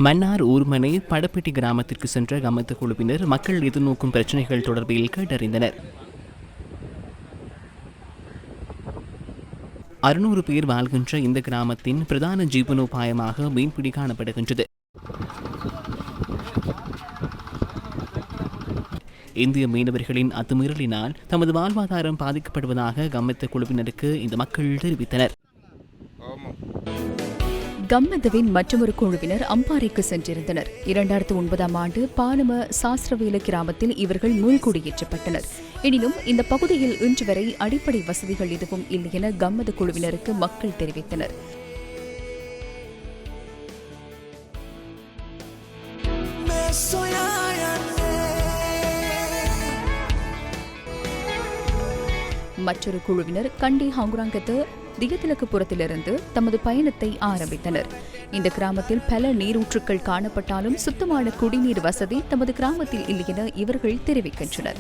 மன்னார் ஊர்மனை படப்பெட்டி கிராமத்திற்கு சென்ற கமத்து குழுவினர் மக்கள் எதிர்நோக்கும் பிரச்சினைகள் தொடர்பில் கேட்டறிந்தனர். 600 பேர் வாழ்கின்ற இந்த கிராமத்தின் பிரதான ஜீவனோபாயமாக மீன்பிடி காணப்படுகின்றது. இந்திய மீனவர்களின் அத்துமீறலினால் தமது வாழ்வாதாரம் பாதிக்கப்படுவதாக கம்மத்த குழுவினருக்கு இந்த மக்கள் தெரிவித்தனர். கம்மந்தவின் மற்றொரு குழுவினர் அம்பாறைக்கு சென்றிருந்தனர். 2009ஆம் ஆண்டு பாலம சாஸ்திரவேல கிராமத்தில் இவர்கள் மீள்குடியேற்றப்பட்டனர். எனினும் இந்த பகுதியில் இன்று வரை அடிப்படை வசதிகள் எதுவும் இல்லை என கம்மத குழுவினருக்கு மக்கள் தெரிவித்தனர். மற்றொரு குழுவினர் கண்டி ஹங்குராங்கத்து திகத்திலக்கு புறத்திலிருந்து தமது பயணத்தை ஆரம்பித்தனர். இந்த கிராமத்தில் பல நீரூற்றுக்கள் காணப்பட்டாலும் சுத்தமான குடிநீர் வசதி தமது கிராமத்தில் இல்லை என இவர்கள் தெரிவிக்கின்றனர்.